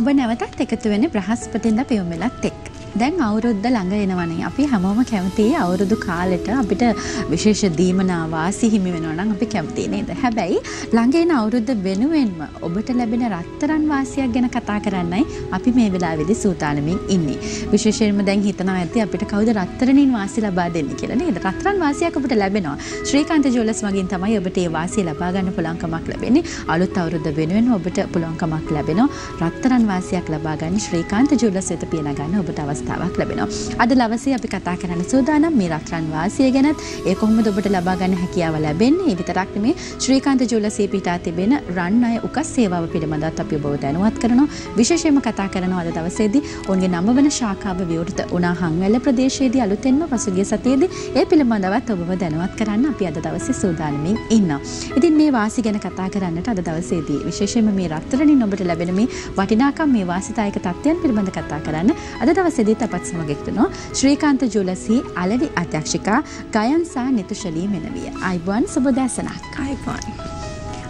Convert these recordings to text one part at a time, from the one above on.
ඔබ නැවතත් එකතු වෙන්නේ බ්‍රහස්පතින්දා පියුමෙලත් එක්ක. දැන් අවුරුද්ද ළඟ එනවනේ. අපි හැමෝම කැමතියි අවුරුදු කාලෙට අපිට විශේෂ දීමනා වාසි හිමි වෙනවා නම් අපි කැමතියි නේද? හැබැයි ළඟ එන අවුරුද්ද වෙනුවෙන්ම ඔබට ලැබෙන රත්තරන් වාසියක් ගැන කතා කරන්නයි අපි මේ වෙලාවේදී සූදානමින් ඉන්නේ. විශේෂයෙන්ම දැන් හිතනවා ඇති අපිට කවුද රත්තරනින් වාසි ලබා දෙන්නේ කියලා නේද? රත්තරන් වාසියක් ඔබට ලැබෙනවා. ශ්‍රීකාන්ත ජුවලර්ස් වගින් තමයි ඔබට මේ වාසිය ලබා ගන්න පුළුවන්කමක් ලැබෙන්නේ. අලුත් අවුරුද්ද වෙනුවෙන් ඔබට පුළුවන්කමක් ලැබෙනවා රත්තරන් වාසියක් ලබා ගන්න ශ්‍රීකාන්ත ජුවලර්ස් වෙත පියනා ගන්න ඔබට අවස්ථාවක් ලැබෙනවා. අද දවසේ අපි කතා කරන්න සූදානම් මේ රත්තරන් වාසිය ගැනත් ඒ කොහොමද ඔබට ලබා ගන්න හැකියාව ලැබෙන්නේ. ඒ විතරක් නෙමෙයි ශ්‍රීකාන්ත ජුවලර්ස් පිටා තිබෙන රන් අය උකස් සේවාව පිළිබඳවත් අපි ඔබව දැනුවත් කරනවා. විශේෂයෙන්ම කතා කරනවා අද දවසේදී ඔවුන්ගේ 9 වන ශාඛාව විවෘත වුණා හංවැල්ල ප්‍රදේශයේදී අලුතෙන්ම පසුගිය සතියේදී ඒ පිළිබඳවත් ඔබව දැනුවත් කරන්න අපි අද දවසේ සූදානමින් ඉන්නවා. ඉතින් මේ වාසි ගැන කතා කරන්නට අද දවසේදී විශේෂයෙන්ම මේ රත්තරනින් ඔබට ලැබෙන මේ වටිනාකම් මේ වාසිදායක තත්ත්වයන් පිළිබඳ කතා කරන්න අද දවසේදී අපත් සමග එක්වනවා ශ්‍රීකාන්ත ජුවලර්ස් අලෙවි අධ්‍යක්ෂිකා ගයන්සා නිතුෂලී මෙනවිය. අයිබෝන් සුබදැසනක්. අයිබෝන්.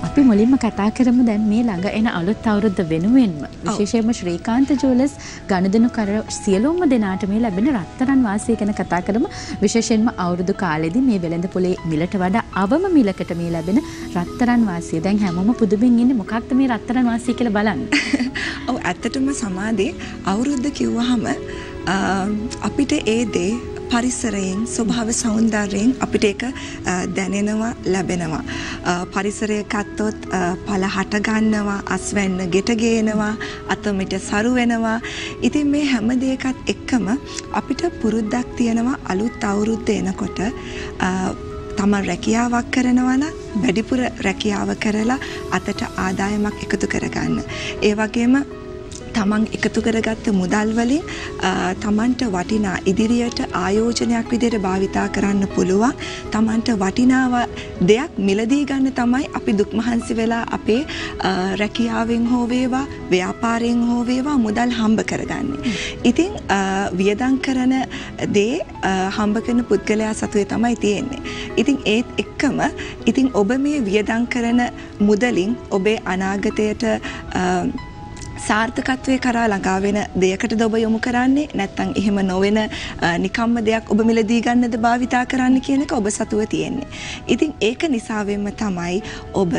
අපි මුලින්ම කතා කරමු දැන් මේ ළඟ එන අලුත් අවුරුද්ද වෙනුවෙන්ම විශේෂයෙන්ම ශ්‍රීකාන්ත ජුවලර්ස් ගනුදෙනු කර සියලුම දෙනාට මේ ලැබෙන රත්තරන් වාසිය ගැන කතා කරමු. විශේෂයෙන්ම අවුරුදු කාලෙදී මේ වෙළඳ පොලේ මිලට වඩා අවම මිලකට මේ ලැබෙන රත්තරන් වාසිය. දැන් හැමෝම පුදුමින් ඉන්නේ මොකක්ද මේ රත්තරන් වාසිය කියලා බලන්න. ඔව් ඇත්තටම සමාදේ අවුරුද්ද කිව්වහම අපිට ඒ දේ පරිසරයෙන් ස්වභාව සෞන්දර්යයෙන් අපිට ඒක දැනෙනවා ලැබෙනවා. පරිසරය ගත්තොත් පළ හට ගන්නවා, අස්වැන්න ගෙට ගේනවා, අතමිට සරු වෙනවා. ඉතින් මේ හැම දෙයකත් එක්කම අපිට පුරුද්දක් තියෙනවා අලුත් අවුරුද්ද එනකොට තමන් රැකියාවක් කරනවා නම් වැඩිපුර රැකියාව කරලා අතට ආදායමක් එකතු කරගන්න. ඒ වගේම තමන් එකතු කරගත්ත මුදල් වලින් තමන්ට වටිනා ඉදිරියට ආයෝජනයක් විදිහට භාවිතා කරන්න පුළුවන්. තමන්ට වටිනා දෙයක් මිලදී ගන්න තමයි අපි දුක් මහන්සි වෙලා අපේ රැකියාවෙන් හෝ වේවා ව්‍යාපාරයෙන් හෝ වේවා මුදල් හම්බ කරගන්නේ. ඉතින් වියදම් කරන දේ හම්බ කරන පුද්ගලයා සතුවේ තමයි තියෙන්නේ. ඉතින් ඒත් එක්කම ඉතින් ඔබ මේ වියදම් කරන මුදලින් ඔබේ අනාගතයට සාර්ථකත්වයේ කරා ළඟා වෙන දෙයකටද ඔබ යොමු කරන්නේ නැත්නම් එහෙම නොවන නිකම්ම දෙයක් ඔබ මිලදී ගන්නද භාවිතා කරන්න කියන එක ඔබ සතුව තියෙන්නේ. ඉතින් ඒක නිසාවෙන්ම තමයි ඔබ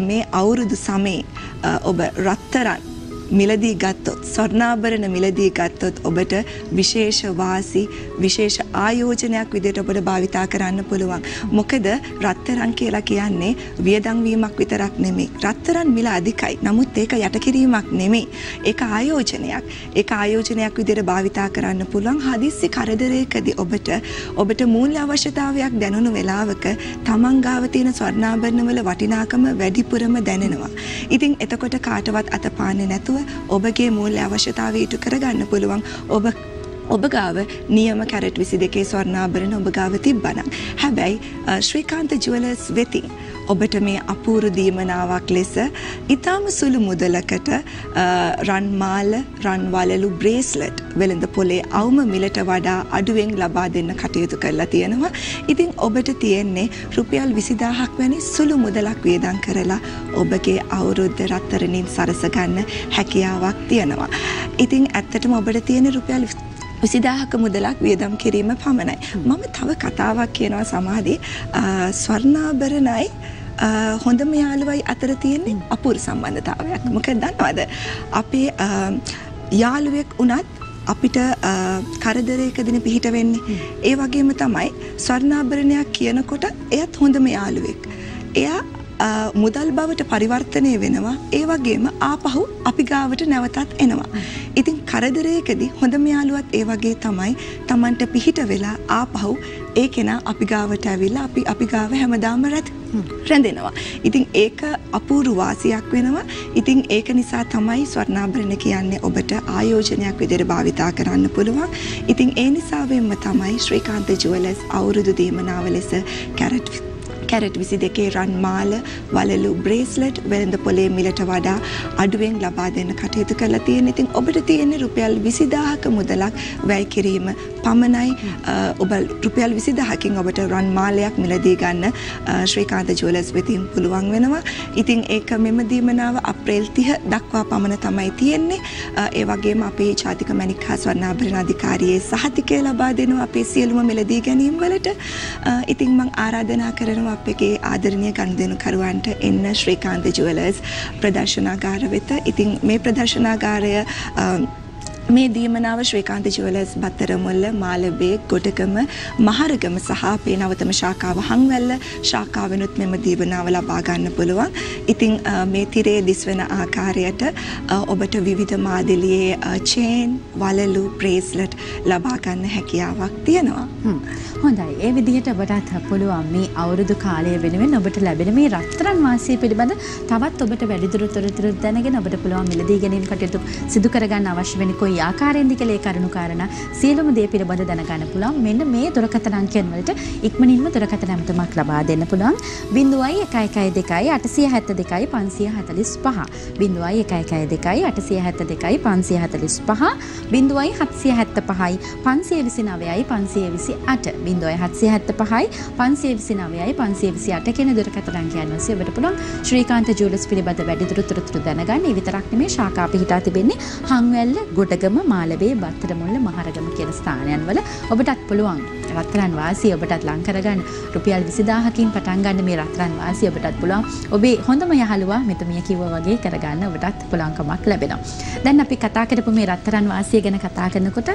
මේ අවුරුදු සමේ ඔබ රත්තරන් මිලදී ගත්තොත් ස්වර්ණාභරණ මිලදී ගත්තොත් ඔබට විශේෂ වාසි විශේෂ ආයෝජනයක් විදිහට ඔබට භාවිතා කරන්න පුළුවන්. මොකද රත්තරන් කියලා කියන්නේ වියදම් වීමක් විතරක් නෙමෙයි. රත්තරන් මිල අධිකයි. නමුත් ඒක යටකිරීමක් නෙමෙයි. ඒක ආයෝජනයක්. ඒක ආයෝජනයක් විදිහට භාවිතා කරන්න පුළුවන්. හදිස්සි කරදරයකදී ඔබට මූල්‍ය අවශ්‍යතාවයක් දැනුණු වෙලාවක තමන් ගාව තියෙන ස්වර්ණාභරණ වල වටිනාකම වැඩිපුරම දැනෙනවා. ඉතින් එතකොට කාටවත් අතපාන්නේ නැතුව ඔබගේ මූල්‍ය අවශ්‍යතාවය ඉටු කරගන්න පුළුවන්. ඔබ ගාව නියම කැරට් 22 ස්වර්ණාභරණ ඔබ ගාව තිබ්බනම්. හැබැයි ශ්‍රීකාන්ත ජුවලර්ස් වෙතින් ඔබට මේ අපූර්ව දීමනාවක් ලෙස ඊටම සුළු මුදලකට රන් මාල, රන් වලලු බ්‍රේස්ලට් වෙළඳ පොලේ අවම මිලට වඩා අඩුවෙන් ලබා දෙන්න කටයුතු කරලා තියෙනවා. ඉතින් ඔබට තියෙන්නේ රුපියල් 20000ක් වැනි සුළු මුදලක් වියදම් කරලා ඔබගේ අවුරුද්ද රත්තරනින් සරස ගන්න හැකියාවක් තියෙනවා. ඉතින් ඇත්තටම ඔබට තියෙන රුපියල් 20000ක මුදලක් වියදම් කිරීම පමණයි. මම තව කතාවක් කියනවා සමාධි ස්වර්ණාභරණයි හොඳම යාළුවයි අතර තියෙන අපූර්ව සම්බන්ධතාවයක්. මොකද දන්නවද අපේ යාළුවෙක් උනත් අපිට කරදරයකදී පිහිට වෙන්නේ. ඒ වගේම තමයි ස්වර්ණාභරණයක් කියනකොට එයත් හොඳම යාළුවෙක්. එයා මුදල් බවට පරිවර්තනය වෙනවා. ඒ වගේම ආපහු අපි ගාවට නැවතත් එනවා. ඉතින් කරදරයකදී හොඳම යාළුවත් ඒ වගේ තමයි Tamanට පිහිට වෙලා ආපහු ඒ කෙනා අපි ගාවට ඇවිල්ලා අපි ගාව හැමදාම රැඳෙනවා. ඉතින් ඒක අපූර්ව වාසියක් වෙනවා. ඉතින් ඒක නිසා තමයි ස්වර්ණාභරණ කියන්නේ ඔබට ආයෝජනයක් විදිහට භාවිතා කරන්න පුළුවන්. ඉතින් ඒ නිසාවෙන්ම තමයි ශ්‍රීකාන්ත ජුවලර්ස් අවුරුදු දීමනාව ලෙස කැරට් කැරට් 22 රන් මාල වලලු බ්‍රේස්ලට් වෙළඳ පොලේ මිලට වඩා අඩුවෙන් ලබා දෙන්න කටයුතු කරලා තියෙන. ඉතින් ඔබට තියෙන රුපියල් 20000ක මුදලක් වැය කිරීම පමණයි. ඔබ රුපියල් 20000කින් ඔබට රන් මාලයක් මිලදී ගන්න ශ්‍රීකාන්ත ජුවලර්ස් වෙතින් පුළුවන් වෙනවා. ඉතින් ඒක මෙම දීමනාව අප්‍රේල් 30 දක්වා පමණ තමයි තියෙන්නේ. ඒ වගේම අපේ ජාතික මැණික් හා ස්වර්ණාභරණ අධිකාරියේ සහතිකය ලබා දෙනවා අපේ සියලුම මිලදී ගැනීම් වලට. ඉතින් මම ආරාධනා කරනවා අපේ ආදරණීය ගනුදෙනුකරුවන්ට එන්න ශ්‍රීකාන්ත ජුවලර්ස් ප්‍රදර්ශනාගාර වෙත. ඉතින් මේ ප්‍රදර්ශනාගාරය මේ දීමනාව ශ්‍රීකාන්ත ජුවලර්ස් බත්තරමුල්ල මාලබේ ගොඩගම මහරගම සහ අපේ නවතම ශාඛාව හංවැල්ල ශාඛාවෙනුත් මෙම දීමනාව ලබා ගන්න පුළුවන්. ඉතින් මේ තිරේ දිස්වන ආකාරයට ඔබට විවිධ මාදිලියේ චේන් වලලු බ්‍රේස්ලට් ලබා ගන්න හැකියාවක් තියෙනවා. හොඳයි. ඒ විදිහට ඔබටත් පුළුවන් මේ අවුරුදු කාලය වෙනුවෙන් ඔබට ලැබෙන මේ රත්තරන් වාසිය පිළිබඳ තවත් ඔබට වැඩිදුර තොරතුරු දැනගෙන ඔබට පුළුවන් මිලදී ගැනීම කටයුතු සිදු කරගන්න අවශ්‍ය වෙන කොයි ආකාරයෙන්ද කියලා ඒ කරුණු කාරණා සියලුම දේ පිළිබඳ දැනගන්න පුළුවන්. මෙන්න මේ දුරකථන අංකයන් වලට ඉක්මනින්ම දුරකථන ඇමතුමක් ලබා දෙන්න පුළුවන්. 0112 872 545 0112 872 545 0775 529 528 0775 529 528 කියන දුරකථන අංකයන් ඔස්සේ ඔබට පුළුවන් ශ්‍රීකාන්ත ජුවලර්ස් පිළිබඳ වැඩිදුර තොරතුරු දැනගන්න. ඒ විතරක් නෙමෙයි ශාඛා පිහිටා තිබෙන්නේ හංවැල්ල, ගොඩගම, මාලබේ, බත්තරමුල්ල, මහරගම කියන ස්ථානයන් වල ඔබටත් පුළුවන් රත්තරන් වාසිය ඔබටත් ලං කරගන්න. රුපියල් 20000කින් පටන් ගන්න මේ රත්තරන් වාසිය ඔබටත් පුළුවන් ඔබේ හොඳම යහළුවා මෙතුමිය කිව්වා වගේ කරගන්න ඔබටත් පුළුවන්කමක් ලැබෙනවා. දැන් අපි කතා කරපු මේ රත්තරන් වාසිය ගැන කතා කරනකොට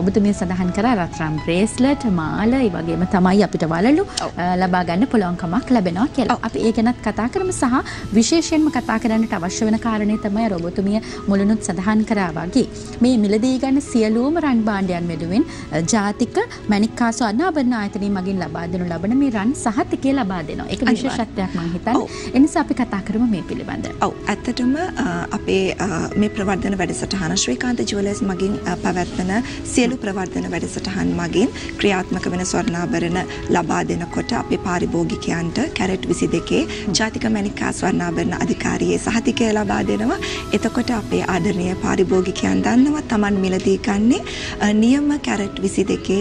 ඔබතුමිය සඳහන් කරා රත්තරන් බ්‍රේස්ලට්, මාල, ඒ වගේම තමයි අපිට වලලු ලබා ගන්න පුළුවන්කමක් ලැබෙනවා කියලා. අපි ඒ ගැනත් කතා කරමු සහ විශේෂයෙන්ම කතා කරන්නට අවශ්‍ය වෙන කාරණේ තමයි ඔබතුමිය මුලිනුත් සඳහන් කරා වගේ මේ මිලදී ගන්න සියලුම රන් භාණ්ඩයන් වෙනුවෙන් ජාතික මැණික් හා ස්වර්ණාභරණ ආයතනය මගින් ලබා දෙනු ලබන මේ රන් සහතිකය ලබා දෙනවා. ඒක විශේෂත්වයක් මම හිතන්නේ. ඒ නිසා අපි කතා කරමු මේ පිළිබඳව. ඔව් ඇත්තටම අපේ මේ ප්‍රවර්ධන වැඩසටහන ශ්‍රීකාන්ත ජුවලර්ස් මගින් පැවැත්වෙන සියලු ප්‍රවර්ධන වැඩසටහන් මගින් ක්‍රියාත්මක වෙන ස්වර්ණාභරණ ලබා දෙනකොට අපේ පාරිභෝගිකයන්ට කැරට් 22 ජාතික මැණික් හා ස්වර්ණාභරණ අධිකාරියේ සහතිකය ලබා දෙනවා. එතකොට අපේ ආදරණීය පාරිභෝගිකයන් දන්නවා Taman මිලදී ගන්නේ නියම කැරට් 22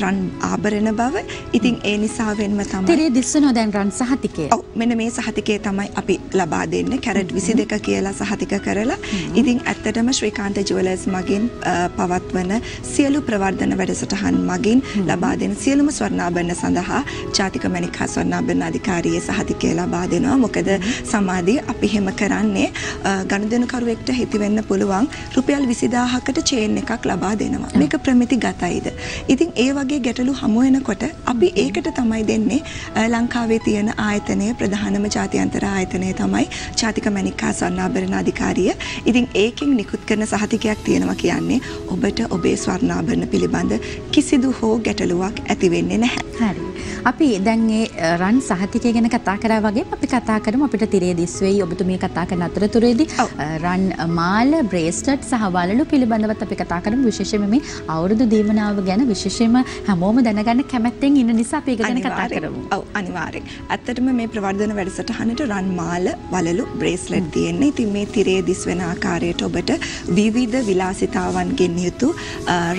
රන් ආභරණ බව. ඉතින් ඒ නිසාවෙන්ම තමයි තිරේ දිස්වනවා දැන් රන් සහතිකය. ඔව් මෙන්න මේ සහතිකය තමයි අපි ලබා දෙන්නේ කැරට් 22 කියලා සහතික කරලා. ඉතින් ඇත්තටම ශ්‍රීකාන්ත ජුවලර්ස් මගින් පවත්වන සියලු ප්‍රවර්ධන වැඩසටහන් මගින් ලබා දෙන සියලුම ස්වර්ණාභරණ සඳහා ජාතික මැණික් හා ස්වර්ණාභරණ අධිකාරියේ සහතිකය ලබා දෙනවා. මොකද සමාදී අපි හැම කරන්නේ ගනුදෙනුකරුවෙක්ට හිති වෙන්න පුළුවන් රුපියල් 20000කට චේන් එකක් ලබා දෙනවා. මේක ප්‍රමිතිගතයිද? ඉතින් ඒ වගේ ගැටලු හමු වෙනකොට අපි ඒකට තමයි දෙන්නේ ලංකාවේ තියෙන ආයතනය ප්‍රධානම ජාත්‍යන්තර ආයතනය තමයි ජාතික මැණික් හා ස්වර්ණාභරණ අධිකාරිය. ඉතින් ඒකෙන් නිකුත් කරන සහතිකයක් තියෙනවා කියන්නේ ඔබට ඔබේ ස්වර්ණාභරණ පිළිබඳ කිසිදු හෝ ගැටලුවක් ඇති වෙන්නේ නැහැ. හරි. අපි දැන් මේ රන් සහතිකය ගැන කතා කරා වගේ අපි කතා කරමු අපිට තිරේ දිස් වෙයි ඔබතුමිය කතා කරන අතරතුරේදී රන් මාල, බ්‍රේස්ලට් සහ වලලු පිළිබඳවත් අපි කතා කරමු. විශේෂයෙන්ම මේ අවුරුදු දීමනාව ගැන විශේෂයෙන්ම හැමෝම දැනගන්න කැමැත්තෙන් ඉන්න නිසා අපි ඒක ගැන කතා කරමු. ඔව් අනිවාර්යෙන්. ඇත්තටම මේ ප්‍රවර්ධන වැඩසටහනට රන් මාල, වලලු, බ්‍රේස්ලට් තියෙන්නේ. ඉතින් මේ තිරේ දිස් වෙන ආකාරයට ඔබට විවිධ විලාසිතාවන්ගෙන් යුතු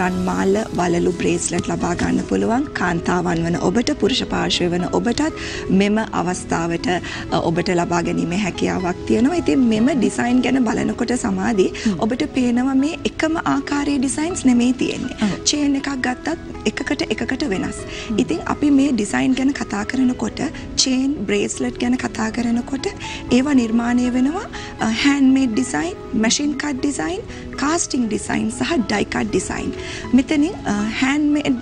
රන් මාල, වලලු, බ්‍රේස්ලට් ලබා ගන්න පුළුවන්. කාන්තාවන් වන ඔබට, පුරුෂ පාර්ශ්වය වන ඔබටත් මෙම අවස්ථාවට ඔබට ලබා ගැනීමේ හැකියාවක් තියෙනවා. ඉතින් මෙම ඩිසයින් ගැන බලනකොට සමාදී ඔබට පේනවා මේ එකම ආකාරයේ ඩිසයින්ස් නෙමෙයි තියෙන්නේ. චේන් එකක් ගත්තත් එකකට වෙනස්. ඉතින් අපි මේ ඩිසයින් ගැන කතා කරනකොට චේන්, බ්‍රේස්ලට් ගැන කතා කරනකොට ඒවා නිර්මාණය වෙනවා handmade design, machine cut design, casting design සහ ඩයි කට් ඩිසයින්. මෙතනින් හෑන්ඩ්මේඩ්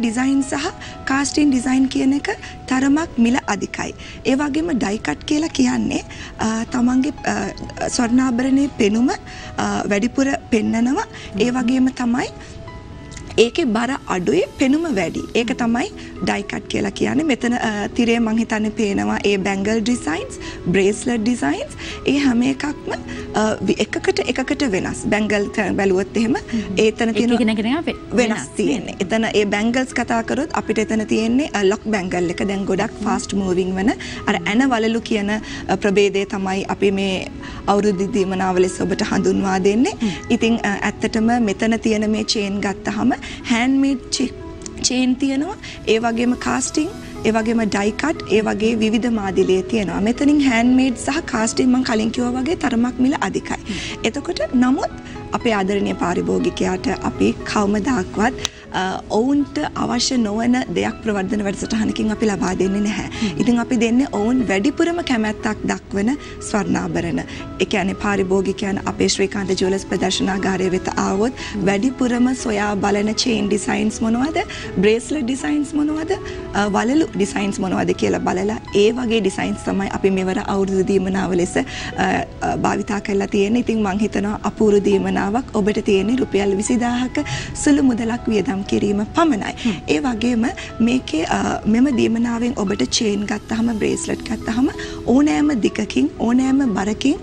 ඩිසයින් සහ කාස්ටිං ඩිසයින් කියන එක තරමක් මිල අධිකයි. ඒ වගේම ඩයි කට් කියලා කියන්නේ තමන්ගේ ස්වර්ණාභරණයේ පෙනුම වැඩිපුර පෙන්නනවා. ඒ වගේම තමයි ඒකේ බර අඩුයි පෙනුම වැඩි. ඒක තමයි ඩයි කට් කියලා කියන්නේ. මෙතන තිරේ මං හිතන්නේ පේනවා ඒ බැංගල් ඩිසයින්ස්, බ්‍රේස්ලට් ඩිසයින්ස් ඒ හැම එකක්ම එකකට වෙනස්. බැංගල් බැලුවොත් එහෙම ඒතන තියෙන වෙනස් තියෙන්නේ. එතන ඒ බැංගල්ස් කතා කරොත් අපිට එතන තියෙන්නේ ලොක් බැංගල් එක. දැන් ගොඩක් ෆාස්ට් මූවිං වෙන අර ඇන වලලු කියන ප්‍රභේදය තමයි අපි මේ අවුරුදු දීමනාව ලෙස ඔබට හඳුන්වා දෙන්නේ. ඉතින් ඇත්තටම මෙතන තියෙන මේ චේන් ගත්තහම හෑන්ඩ්මේඩ් චේන් තියෙනවා. ඒ වගේම කාස්ටිං, ඒ වගේම ඩයි කට්, ඒ වගේ විවිධ මාදිලේ තියෙනවා. මෙතනින් හෑන්ඩ්මේඩ් සහ කාස්ටිං මම කලින් කිව්වා වගේ තරමක් මිල අධිකයි. එතකොට නමුත් අපේ ආදරණීය පාරිභෝගිකයාට අපි කවමදාක්වත් ඔවුන්ට අවශ්‍ය නොවන දෙයක් ප්‍රවර්ධන වැඩසටහනකින් අපි ලබා දෙන්නේ නැහැ. ඉතින් අපි දෙන්නේ ඔවුන් වැඩිපුරම කැමැත්තක් දක්වන ස්වර්ණාභරණ. ඒ කියන්නේ පාරිභෝගිකයන් අපේ ශ්‍රීකාන්ත ජුවලර්ස් ප්‍රදර්ශනාගාරය වෙත ආවොත් වැඩිපුරම සොයා බලන චේන් ඩිසයින්ස් මොනවද? බ්‍රේස්ලට් ඩිසයින්ස් මොනවද? වලලු ඩිසයින්ස් මොනවද කියලා බලලා ඒ වගේ ඩිසයින්ස් තමයි අපි මෙවර අවුරුදු දීමනාව ලෙස භාවිතා කරලා තියෙන්නේ. ඉතින් මම හිතනවා අපූර්ව දීමනාවක් ඔබට තියෙන්නේ රුපියල් 20000ක සුළු මුදලක් වියදම් කිරීම පමණයි. ඒ වගේම මේකේ මෙම දීමනාවෙන් ඔබට චේන් ගත්තාම, බ්‍රේස්ලට් ගත්තාම ඕනෑම දිගකින් ඕනෑම බරකින්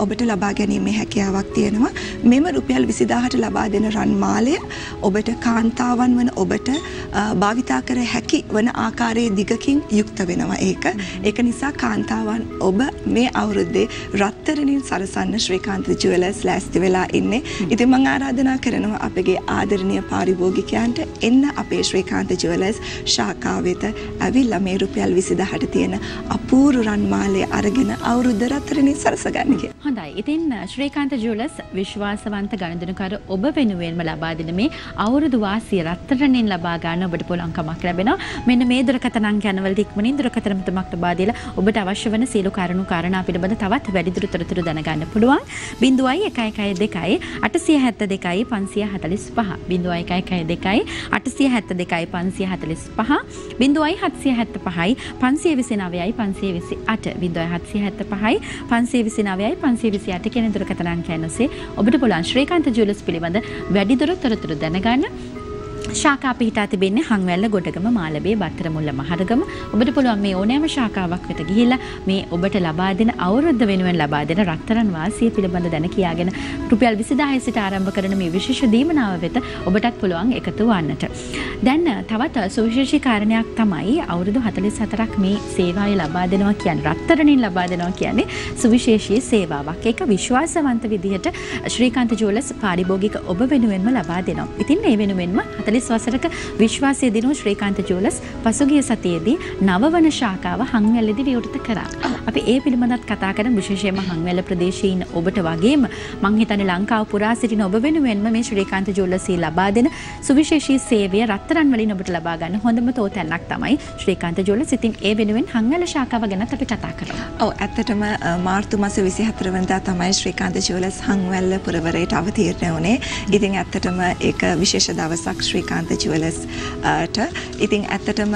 ඔබට ලබා ගැනීමේ හැකියාවක් තියෙනවා. මෙම රුපියල් 20000ට ලබා දෙන රන් මාලය ඔබට කාන්තාවන් වන ඔබට භාවිතා කර හැකි වන ආකාරයේ දිගකින් යුක්ත වෙනවා. ඒක නිසා කාන්තාවන් ඔබ මේ අවුරුද්දේ රත්තරනින් සරසන්න ශ්‍රීකාන්ත ජුවලර්ස් ලෑස්ති වෙලා ඉන්නේ. ඉතින් මම ආරාධනා කරනවා අපගේ ආදරණීය පාරිභෝගිකයන්ට එන්න අපේ ශ්‍රීකාන්ත ජුවලර්ස් ශාඛාව වෙත ඇවිල්ලා මේ රුපියල් 20000ට තියෙන අපූර්ව රන් මාලය අරගෙන අවුරුද්ද රත්තරනින් සරසගන්න කියලා. හොඳයි. ඉතින් ශ්‍රීකාන්ත ජුවලර්ස් විශ්වාසවන්ත ගණදෙනුකර ඔබ වෙනුවෙන්ම ලබා දෙන මේ අවුරුදු වාසිය රත්තරනින් ලබා ගන්න ඔබට පුළුවන්කමක් ලැබෙනවා. මෙන්න මේ දුරකථන අංක යනවලදී ඉක්මනින් දුරකථන මතමක් ලබා දීලා ඔබට අවශ්‍ය වන සියලු කරුණු කාරණා පිළිබඳ තවත් වැඩිදුර තොරතුරු දැනගන්න පුළුවන්. 0112 872 545 0112 872 545 0775 529 528 0775 529 528 කියන දුරකථන අංකයන් ඔස්සේ ඔබට පුළුවන් ශ්‍රීකාන්ත ජුවලර්ස් පිළිබඳ වැඩිදුර තොරතුරු දැනගන්න. ශාඛා පිහිටා තිබෙන්නේ හංවැල්ල ගොඩගම මාලබේ බත්තරමුල්ල මහරගම. ඔබට පුළුවන් මේ ඕනෑම ශාඛාවක් වෙත ගිහිල්ලා මේ ඔබට ලබා දෙන අවුරුද්ද වෙනුවෙන් ලබා දෙන රත්තරන් වාසිය පිළිබඳ දැන කියාගෙන රුපියල් 20000 සිට ආරම්භ කරන මේ විශේෂ දීමනාව වෙත ඔබටත් පුළුවන් එකතු වන්නට. දැන් තවත් සුවිශේෂී කාරණයක් තමයි අවුරුදු 44ක් මේ සේවාව ලබා දෙනවා කියන්නේ රත්තරනින් ලබා දෙනවා කියන්නේ සුවිශේෂී සේවාවක්. ඒක විශ්වාසවන්ත විදිහට ශ්‍රීකාන්ත ජුවලර්ස් පාරිභෝගික ඔබ වෙනුවෙන්ම ලබා දෙනවා. ඉතින් මේ වෙනුවෙන්ම 40 වසරක විශ්වාසය දිනු ශ්‍රීකාන්ත ජුවලර්ස් පසුගිය සතියේදී නවවන ශාඛාව හංවැල්ලේදී විවෘත කරා. අපි ඒ පිළිබඳව කතා කරන විශේෂයෙන්ම හංවැල්ල ප්‍රදේශයේ ඉන්න ඔබට වගේම මං හිතන්නේ ලංකාව පුරා සිටින ඔබ වෙනුවෙන්ම මේ ශ්‍රීකාන්ත ජුවලර්ස් ලබා දෙන සුවිශේෂී සේවය රත්තරන් වලින් ඔබට ලබා ගන්න හොඳම තෝතැන්නක් තමයි ශ්‍රීකාන්ත ජුවලර්ස්. ඉතින් ඒ වෙනුවෙන් හංවැල්ල ශාඛාව ගැනත් අපි කතා කරමු. ඔව් ඇත්තටම මාර්තු මාස 24 වෙනිදා තමයි ශ්‍රීකාන්ත ජුවලර්ස් හංවැල්ල පුරවරයට අවතීර්ණ වුණේ. ඉතින් ඇත්තටම ඒක විශේෂ දවසක් ශ්‍රීකාන්ත ජුවලර්ස් ට. ඉතින් ඇත්තටම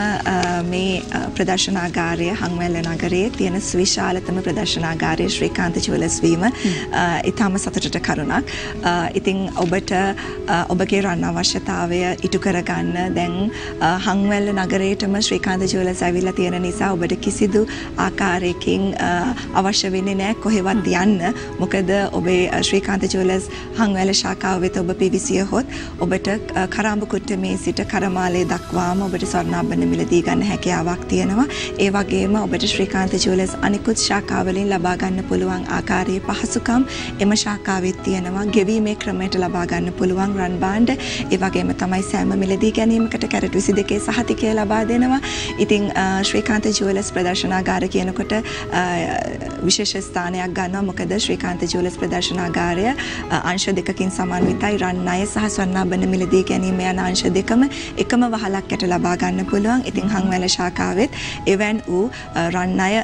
මේ ප්‍රදර්ශනාගාරය හංවැල්ල නගරයේ තියෙන සුවිශාලතම ප්‍රදර්ශනාගාරය ශ්‍රීකාන්ත ජුවලර්ස් වීම ඉතාම සතුටට කරුණක්. ඉතින් ඔබට ඔබගේ රන් අවශ්‍යතාවය ඉටු කරගන්න දැන් හංවැල්ල නගරයටම ශ්‍රීකාන්ත ජුවලර්ස් ඇවිල්ලා තියෙන නිසා ඔබට කිසිදු ආකාරයකින් අවශ්‍ය වෙන්නේ නැහැ කොහෙවත් යන්න. මොකද ඔබේ ශ්‍රීකාන්ත ජුවලර්ස් හංවැල්ල ශාඛාව වෙත ඔබ පිවිසියහොත් ඔබට කරාඹකුට්ටමේ සිට කරමාලේ දක්වාම ඔබට ස්වර්ණාභරණ මිලදී ගන්න හැකියාවක් තියෙනවා. ඒ වගේම ඔබට ශ්‍රීකාන්ත ජුවලර්ස් අනිකුත් ශාඛාවලින් ලබා ගන්න පුළුවන් ආකාරයේ පහසුකම් එම ශාඛාවෙත් තියෙනවා. ගෙවීමේ ක්‍රමයට ලබා ගන්න පුළුවන් රන් භාණ්ඩ. ඒ වගේම තමයි සෑම මිලදී ගැනීමකට කැරට් 22 සහතිකය ලබා දෙනවා. ඉතින් ශ්‍රීකාන්ත ජුවලර්ස් ප්‍රදර්ශනාගාර කියනකොට විශේෂ ස්ථානයක් ගන්නවා. මොකද ශ්‍රීකාන්ත ජුවලර්ස් ප්‍රදර්ශනාගාරය අංශ දෙකකින් සමන්විතයි. රන් ණය සහ ස්වර්ණාභරණ මිලදී ගැනීම යන අංශ දෙකම එකම වහලක් යට ලබා ගන්න පුළුවන්. ඉතින් හංවැල්ල ශාඛාවෙත් එවන් වූ රන් ණය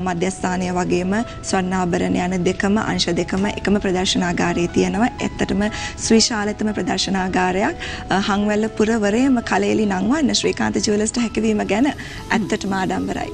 මධ්‍යස්ථානය වගේම ස්වර්ණාභරණ යන දෙකම අංශ දෙකම එකම ප්‍රදර්ශනාගාරයේ තියෙනවා. ඇත්තටම සුවිශාලතම ප්‍රදර්ශනාගාරයක් හංවැල්ල පුරවරයේම කලෙලි නංවන්න ශ්‍රීකාන්ත ජුවලර්ස්ට හැකියවීම ගැන ඇත්තටම ආඩම්බරයි.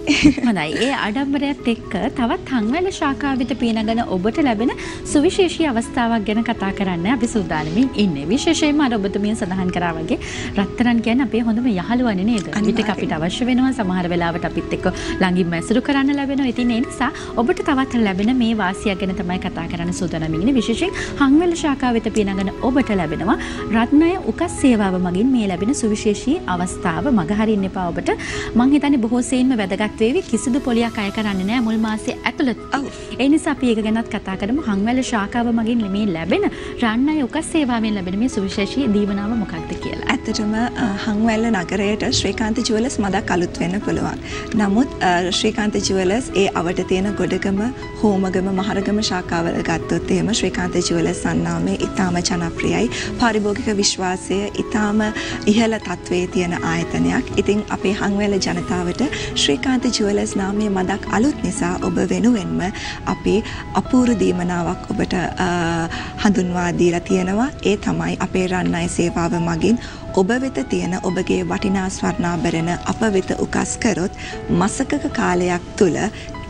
හොඳයි. ඒ ආඩම්බරයත් එක්ක තවත් හංවැල්ල ශාඛාව වෙත පිනගෙන ඔබට ලැබෙන සුවිශේෂී අවස්ථාවක් ගැන කතා කරන්න අපි සූදානමින් ඉන්නේ. විශේෂයෙන්ම අර ඔබතුමිය සඳහන් කරා වගේ වගේ රත්තරන් කියන්නේ අපේ හොඳම යහළුවනේ නේද? විතක අපිට අවශ්‍ය වෙනවා සමහර වෙලාවට අපිත් එක්ක ළඟින්ම ඇසුරු කරන්න ලැබෙනවා. ඉතින් ඒ නිසා ඔබට තවත් ලැබෙන මේ වාසියක් ගැන තමයි කතා කරන්න සූදානම් ඉන්නේ. විශේෂයෙන් හංවැල ශාඛාව වෙත පිනඟන ඔබට ලැබෙනවා රත්නය උකස් සේවාව මගින් මේ ලැබෙන සුවිශේෂී අවස්ථාව මගහරින්න එපා ඔබට. මං හිතන්නේ බොහෝ සෙයින්ම වැදගත් වේවි. කිසිදු පොලියක් අය කරන්නේ නැහැ මුල් මාසයේ ඇතුළත. ඒ නිසා අපි ඒක ගැනත් කතා කරමු. හංවැල ශාඛාව මගින් මේ ලැබෙන රත්නය උකස් සේවාවෙන් ලැබෙන මේ සුවිශේෂී දීවනාව මොකක්ද කියලා. ඇත්තටම හංවැල්ල නගරයට ශ්‍රීකාන්ත ජුවලර්ස් මදක් අලුත් වෙන්න පුළුවන්. නමුත් ශ්‍රීකාන්ත ජුවලර්ස් ඒ අවට තියෙන ගොඩගම, හෝමගම, මහරගම ශාඛාවල ගත්තොත් එහෙම ශ්‍රීකාන්ත ජුවලර්ස් සන්නාමය ඉතාම ජනප්‍රියයි. පාරිභෝගික විශ්වාසය ඉතාම ඉහළ තත්වයේ තියෙන ආයතනයක්. ඉතින් අපේ හංවැල්ල ජනතාවට ශ්‍රීකාන්ත ජුවලර්ස් නාමයේ මදක් අලුත් නිසා ඔබ වෙනුවෙන්ම අපි අපූර්ව දීමනාවක් ඔබට හඳුන්වා දීලා තියෙනවා. ඒ තමයි අපේ රන්නාය සේවාව මගින් ඔබ වෙත තියෙන ඔබගේ වටිනා ස්වර්ණාභරණ අප වෙත උකස් කරොත් මාසකක කාලයක් තුල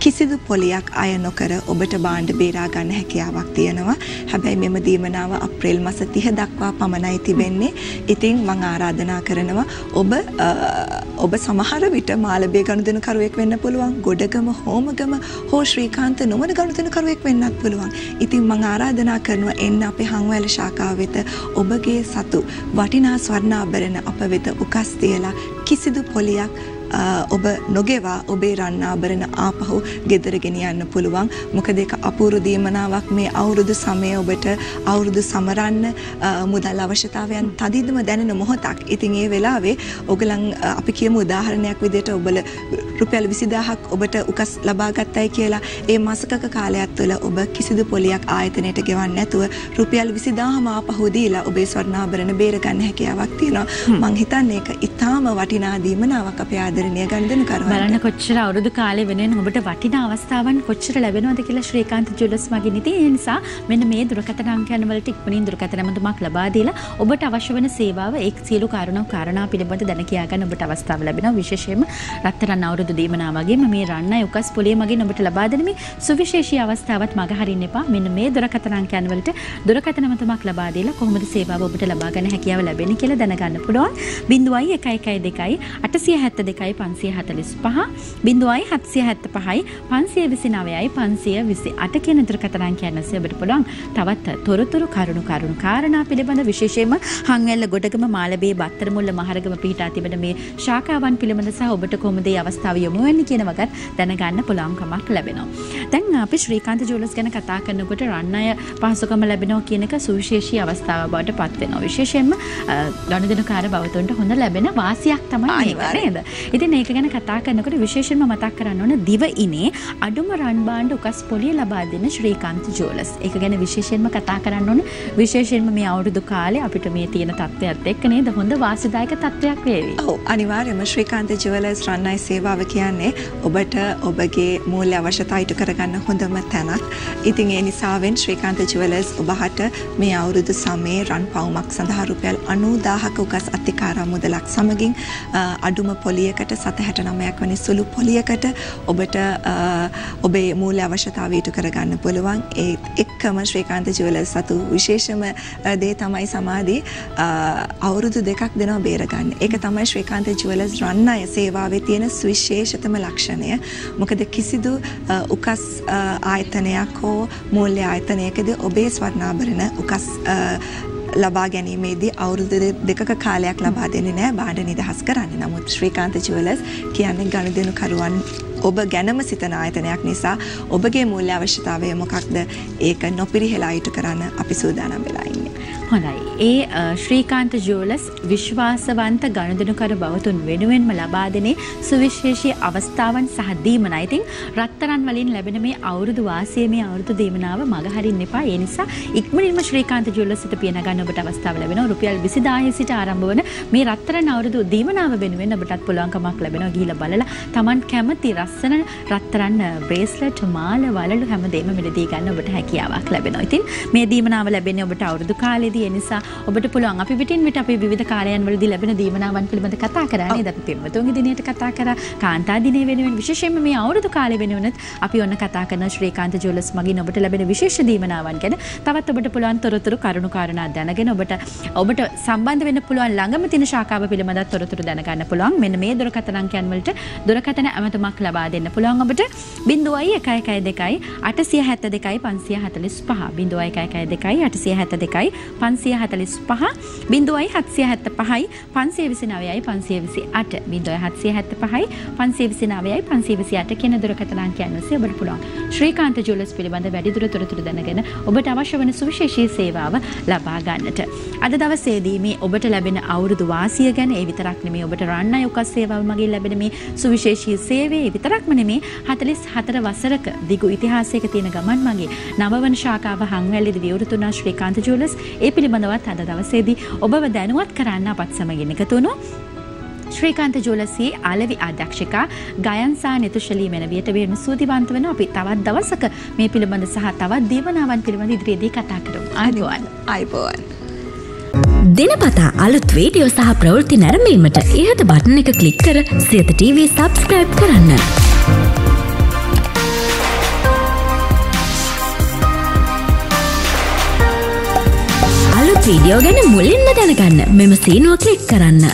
කිසිදු පොලියක් අය නොකර ඔබට භාණ්ඩ බේරා ගන්න හැකියාවක් තියෙනවා. හැබැයි මෙම දීමනාව අප්‍රේල් මාස 30 දක්වා පමණයි තිබෙන්නේ. ඉතින් මම ආරාධනා කරනවා ඔබ සමහර විට මාළඹේ ගනුදෙනුකරුවෙක් වෙන්න පුළුවන්. ගොඩගම, හෝමගම හෝ ශ්‍රීකාන්ත නොවන ගනුදෙනුකරුවෙක් වෙන්නත් පුළුවන්. ඉතින් මම ආරාධනා කරනවා එන්න අපේ හංවැල ශාඛාව වෙත ඔබගේ සතු වටිනා ස්වර්ණාභරණ අප වෙත උකස් තියලා කිසිදු පොලියක් ඔබ නොගෙවා ඔබේ රන්නාභරණ ආපහු ගෙදර ගෙනියන්න පුළුවන්. මොකද ඒක අපූර්ව දීමනාවක්. මේ අවුරුදු සමය ඔබට අවුරුදු සමරන්න මුදල් අවශ්‍යතාවයන් තදින්ම දැනෙන මොහොතක්. ඉතින් ඒ වෙලාවේ ඔයගලන් අපි කියමු උදාහරණයක් විදිහට ඔබල රුපියල් 20000ක් ඔබට උකස් ලබා ගත්තයි කියලා. ඒ මාසකක කාලයක් තුළ ඔබ කිසිදු පොලියක් ආයතනයට ගෙවන්න නැතුව රුපියල් 20000ම ආපහු දීලා ඔබේ ස්වර්ණාභරණ බේර ගන්න හැකියාවක් තියෙනවා. මං හිතන්නේ ඒක ඉතාම වටිනා දීමනාවක් අපේ බලන්න කොච්චර අවුරුදු කාලේ වෙනුවෙන් ඔබට වටිනා අවස්ථාවන් කොච්චර ලැබෙනවද කියලා ශ්‍රීකාන්ත ජුවලර්ස් මගින්. ඉතින් ඒ නිසා මෙන්න මේ දුරකථන අංකයන් වලට ඉක්මනින් දුරකථන නම්බරක් ලබා දීලා ඔබට අවශ්‍ය වෙන සේවාව ඒ සියලු කාරණා පිළිබඳ දැන කියා ගන්න ඔබට අවස්ථාව ලැබෙනවා. විශේෂයෙන්ම රත්තරන් අවුරුදු දීමනා වගේම මේ රන්නයි උකස් පොලිය මගින් ඔබට ලබා දෙන මේ සුවිශේෂී අවස්ථාවත් මග හරින්න එපා. මෙන්න මේ දුරකථන අංකයන් වලට දුරකථන නම්බරක් ලබා දීලා කොහොමද සේවාව ඔබට ලබා ගන්න හැකියාව ලැබෙන්නේ කියලා දැනගන්න පුළුවන්. 0112 872 545 0775 529යි 528 කියන දුරකථන අංකයන් ඔස්සේ ඔබට පුළුවන් තවත් තොරතුරු කරුණු කාරණා පිළිබඳ විශේෂයෙන්ම හංවැල්ල ගොඩගම මාළඹේ බත්තරමුල්ල මහරගම පිහිටා තිබෙන මේ ශාඛාවන් පිළිබඳ සහ ඔබට කොහොමද මේ අවස්ථාව යොමු වෙන්නේ කියන වගත් දැනගන්න පුළුවන්කමක් ලැබෙනවා. දැන් අපි ශ්‍රීකාන්ත ජුවලර්ස් ගැන කතා කරනකොට රන්නය පහසුකම ලැබෙනවා කියන එක සුවිශේෂී අවස්ථාවක් බවට පත් වෙනවා. විශේෂයෙන්ම ගනුදෙනුකාර බවතුන්ට හොඳ ලැබෙන වාසියක් තමයි මේක නේද? ඉතින් ඒක ගැන කතා කරනකොට විශේෂයෙන්ම මතක් කරන්න ඕන දිවයිනේ අඩුම රන් භාණ්ඩ උකස් පොලිය ලබා දෙන ශ්‍රීකාන්ත ජුවලර්ස්. ඒක ගැන විශේෂයෙන්ම කතා කරන්න ඕන. විශේෂයෙන්ම මේ අවුරුදු කාලේ අපිට මේ තියෙන තත්ත්වයක් එක්ක නේද හොඳ වාසිදායක තත්ත්වයක් වේවි. ඔව් අනිවාර්යයෙන්ම ශ්‍රීකාන්ත ජුවලර්ස් රන්නයි සේවාව කියන්නේ ඔබට ඔබගේ මූල්‍ය අවශ්‍යතා ඉටු කරගන්න හොඳම තැනක්. ඉතින් ඒ නිසාවෙන් ශ්‍රීකාන්ත ජුවලර්ස් ඔබට මේ අවුරුදු සමයේ රන් පවුමක් සඳහා රුපියල් 90000ක උකස් අත්තිකාරා මුදලක් සමගින් අඩුම පොලියකට 769ක් වැනි සුළු පොලියකට ඔබට ඔබේ මූල්‍ය අවශ්‍යතාවය ඉටු කරගන්න පුළුවන්. ඒ එක්කම ශ්‍රීකාන්ත ජුවලර්ස් සතු විශේෂම දේ තමයි සමාදී අවුරුදු 2ක් දෙනවා බේරගන්න. ඒක තමයි ශ්‍රීකාන්ත ජුවලර්ස් රන්නය සේවාවේ තියෙන සුවිශේෂතම ලක්ෂණය. මොකද කිසිදු උකස් ආයතනයක් හෝ මූල්‍ය ආයතනයකදී ඔබේ ස්වර්ණාභරණ උකස් ලබා ගැනීමේදී අවුරුදු 2ක කාලයක් ලබා දෙන්නේ නැහැ භාණ්ඩ නිදහස් කරන්න. නමුත් ශ්‍රීකාන්ත ජුවලර්ස් කියන්නේ ගනුදෙනුකරුවන් ඔබ ගැනම සිතන ආයතනයක් නිසා ඔබගේ මූල්‍ය අවශ්‍යතාවය මොකක්ද ඒක නොපිරිහෙලා ඉටු කරන්න අපි සූදානම් වෙලා ඉන්නේ. හොඳයි. ඒ ශ්‍රීකාන්ත ජුවලර්ස් විශ්වාසවන්ත ගනුදෙනුකරු බවතුන් වෙනුවෙන්ම ලබා දෙනේ සුවිශේෂී අවස්ථාවන් සහ දීමනා. ඉතින් රත්තරන් වලින් ලැබෙන මේ අවුරුදු වාසිය මේ අවුරුදු දීමනාව මග හරින්න එපා. ඒ නිසා ඉක්මනින්ම ශ්‍රීකාන්ත ජුවලර්ස් සිට පියන ගන්න ඔබට අවස්ථාව ලැබෙනවා. රුපියල් 20000 සිට ආරම්භ වන මේ රත්තරන් අවුරුදු දීමනාව වෙනුවෙන් ඔබටත් පුළුවන්කමක් ලැබෙනවා. ගිහිලා බලලා Taman කැමති ලස්සන රත්තරන් බ්‍රේස්ලට් මාල වලලු හැමදේම මිලදී ගන්න ඔබට හැකියාවක් ලැබෙනවා. ඉතින් මේ දීමනාව ලැබෙන්නේ ඔබට අවුරුදු කාලෙදී. ඒ නිසා ඔබට පුළුවන් අපි පිටින් පිට අපි විවිධ කාලයන් වලදී ලැබෙන දීමනාවන් පිළිබඳ කතා කරා නේද? අපි පින්වතුන්ගේ දිනයට කතා කරා, කාන්තා දිනේ වෙනුවෙන් විශේෂයෙන්ම මේ අවුරුදු කාලේ වෙනුවෙන් අපි ඔන්න කතා කරන ශ්‍රීකාන්ත ජුවලර්ස් මගින් ඔබට ලැබෙන විශේෂ දීමනාවන් ගැන තවත් ඔබට පුළුවන් තොරතුරු කරුණු කාරණා දැනගෙන ඔබට සම්බන්ධ වෙන්න පුළුවන් ළඟම තියෙන ශාඛාව පිළිබඳව තොරතුරු දැනගන්න පුළුවන්. මෙන්න මේ දුරකථන අංකයන් වලට දුරකථන ඇමතුමක් ලබා දෙන්න පුළුවන් ඔබට 0112 872 545 0112 872 545 0775 529 528 0775 529 528 කියන දුරකථන අංකයන් ඔස්සේ ඔබට පුළුවන් ශ්‍රීකාන්ත ජුවලර්ස් පිළිබඳ වැඩිදුර තොරතුරු දැනගෙන ඔබට අවශ්‍ය වන සුවිශේෂී සේවාව ලබා ගන්නට. අද දවසේදී මේ ඔබට ලැබෙන අවුරුදු වාසිය ගැන ඒ විතරක් නෙමෙයි ඔබට රන් අයෝකස් සේවාව මගින් ලැබෙන මේ සුවිශේෂී සේවය විතරක්ම නෙමෙයි 44 වසරක දිගු ඉතිහාසයක තියෙන ගමන් මගේ නවවන ශාඛාව හංවැල්ලේදී විවෘත වුණා ශ්‍රීකාන්ත ජුවලර්ස්. ඒ පිළිබඳවත් අද දවසේදී ඔබව දැනුවත් කරන්න අපත් සමගින් එකතු වුණා. ශ්‍රීකාන්ත ජුවලර්ස්ගේ ආලවි අධ්‍යක්ෂිකා ගයන්සා නිතුෂලී මෙනවියට වෙන සූතිවන්ත වෙන අපි තවත් දවසක මේ පිළිබඳ සහ තවත් දීවනාවන් පිළිබඳ ඉදිරියේදී කතා කරමු. ආයුබෝවන්. දිනපතා අලුත් වීඩියෝ සහ ප්‍රවෘත්ති නැරඹීමට ඉහත බටන් එක ක්ලික් කර සියත TV subscribe කරන්න. අලුත් වීඩියෝ ගැන මුලින්ම දැනගන්න මෙම සීනුව ක්ලික් කරන්න.